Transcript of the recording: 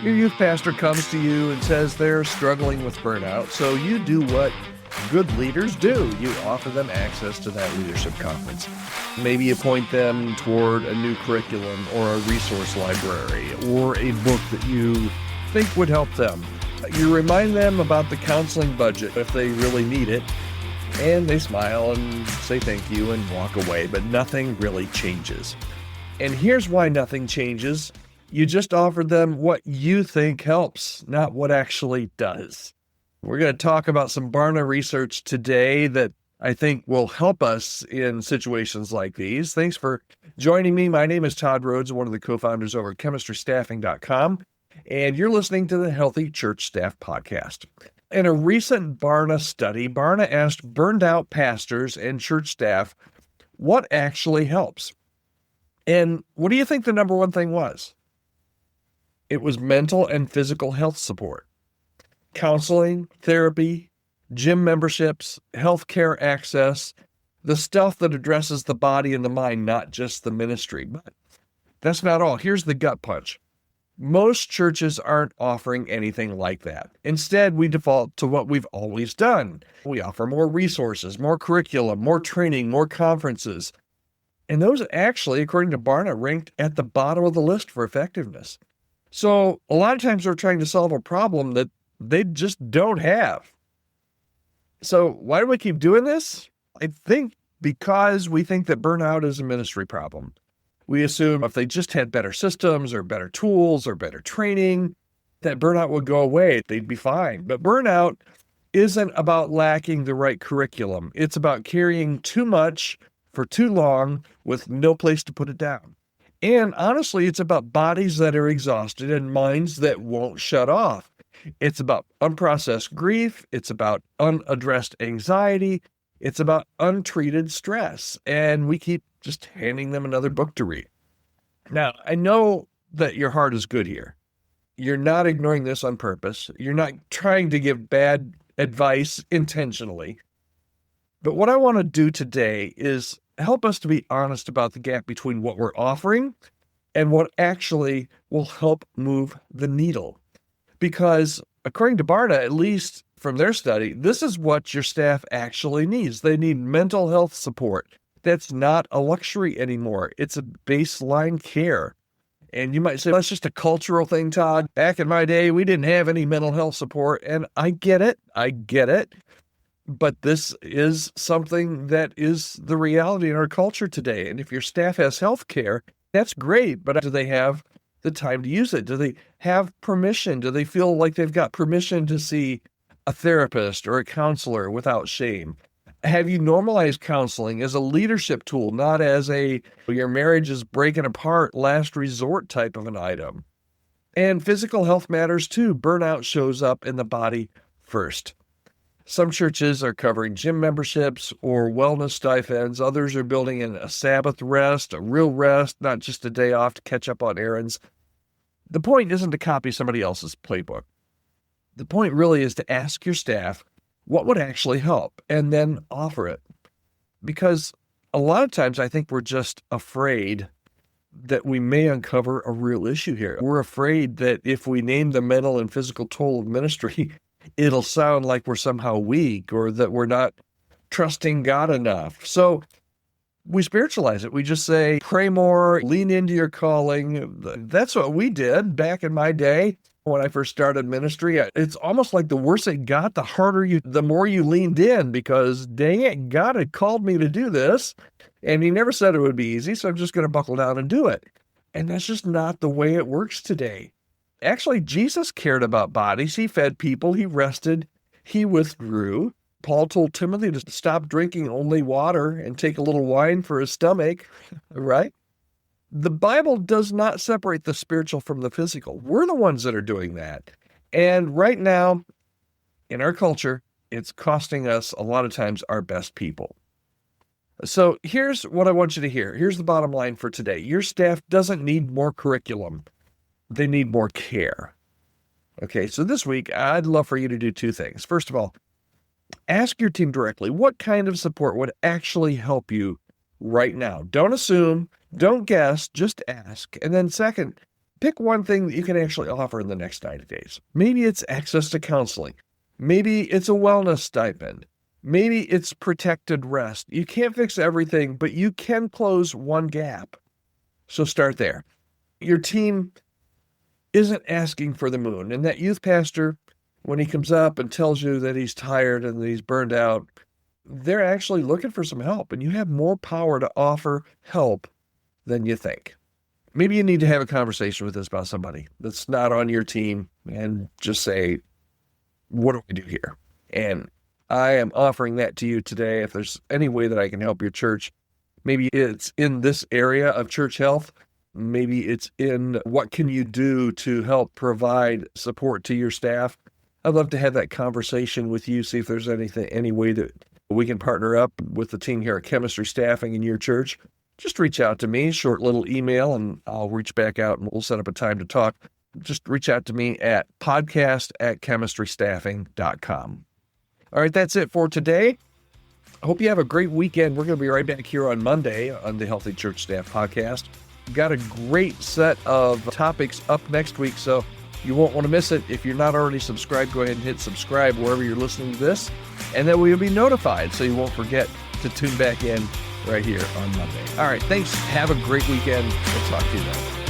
Your youth pastor comes to you and says they're struggling with burnout, so you do what good leaders do. You offer them access to that leadership conference. Maybe you point them toward a new curriculum or a resource library or a book that you think would help them. You remind them about the counseling budget if they really need it, and they smile and say thank you and walk away, but nothing really changes. And here's why nothing changes. You just offered them what you think helps, not what actually does. We're going to talk about some Barna research today that I think will help us in situations like these. Thanks for joining me. My name is Todd Rhodes, one of the co-founders over at chemistrystaffing.com, and you're listening to the Healthy Church Staff Podcast. In a recent Barna study, Barna asked burned out pastors and church staff what actually helps. And what do you think the number one thing was? It was mental and physical health support, counseling, therapy, gym memberships, healthcare access, the stuff that addresses the body and the mind, not just the ministry. But that's not all. Here's the gut punch. Most churches aren't offering anything like that. Instead, we default to what we've always done. We offer more resources, more curriculum, more training, more conferences. And those actually, according to Barna, ranked at the bottom of the list for effectiveness. So a lot of times we're trying to solve a problem that they just don't have. So why do we keep doing this? I think because we think that burnout is a ministry problem. We assume if they just had better systems or better tools or better training, that burnout would go away. They'd be fine. But burnout isn't about lacking the right curriculum. It's about carrying too much for too long with no place to put it down. And honestly, it's about bodies that are exhausted and minds that won't shut off. It's about unprocessed grief. It's about unaddressed anxiety. It's about untreated stress. And we keep just handing them another book to read. Now, I know that your heart is good here. You're not ignoring this on purpose. You're not trying to give bad advice intentionally. But what I want to do today is help us to be honest about the gap between what we're offering and what actually will help move the needle. Because according to Barna, at least from their study, this is what your staff actually needs. They need mental health support. That's not a luxury anymore. It's a baseline care. And you might say, well, that's just a cultural thing, Todd. Back in my day, we didn't have any mental health support. And I get it. But this is something that is the reality in our culture today. And if your staff has health care, that's great. But do they have the time to use it? Do they have permission? Do they feel like they've got permission to see a therapist or a counselor without shame? Have you normalized counseling as a leadership tool, not as your marriage is breaking apart, last resort type of an item? And physical health matters too. Burnout shows up in the body first. Some churches are covering gym memberships or wellness stipends. Others are building in a Sabbath rest, a real rest, not just a day off to catch up on errands. The point isn't to copy somebody else's playbook. The point really is to ask your staff what would actually help and then offer it. Because a lot of times I think we're just afraid that we may uncover a real issue here. We're afraid that if we name the mental and physical toll of ministry, it'll sound like we're somehow weak or that we're not trusting God enough. So we spiritualize it. We just say, pray more, lean into your calling. That's what we did back in my day when I first started ministry. It's almost like the worse it got, the more you leaned in, because dang it, God had called me to do this. And he never said it would be easy, so I'm just going to buckle down and do it. And that's just not the way it works today. Actually, Jesus cared about bodies. He fed people. He rested. He withdrew. Paul told Timothy to stop drinking only water and take a little wine for his stomach, right? The Bible does not separate the spiritual from the physical. We're the ones that are doing that. And right now, in our culture, it's costing us a lot of times our best people. So here's what I want you to hear. Here's the bottom line for today. Your staff doesn't need more curriculum. They need more care. Okay, so this week, I'd love for you to do two things. First of all, ask your team directly, what kind of support would actually help you right now? Don't assume, don't guess, just ask. And then second, Pick one thing that you can actually offer in the next 90 days. Maybe it's access to counseling. Maybe it's a wellness stipend. Maybe it's protected rest. You can't fix everything, but you can close one gap. So start there. Your team isn't asking for the moon. And that youth pastor, when he comes up and tells you that he's tired and that he's burned out, they're actually looking for some help. And you have more power to offer help than you think. Maybe you need to have a conversation with this about somebody that's not on your team and just say, what do I do here? And I am offering that to you today. If there's any way that I can help your church, maybe it's in this area of church health. Maybe it's in what can you do to help provide support to your staff. I'd love to have that conversation with you, see if there's any way that we can partner up with the team here at Chemistry Staffing in your church. Just reach out to me, short little email, and I'll reach back out and we'll set up a time to talk. Just reach out to me at podcast@chemistrystaffing.com. All right, that's it for today. I hope you have a great weekend. We're going to be right back here on Monday on the Healthy Church Staff Podcast. Got a great set of topics up next week, so you won't want to miss it. If you're not already subscribed, go ahead and hit subscribe wherever you're listening to this, and then we'll be notified so you won't forget to tune back in right here on Monday. All right, thanks. Have a great weekend. We'll talk to you then.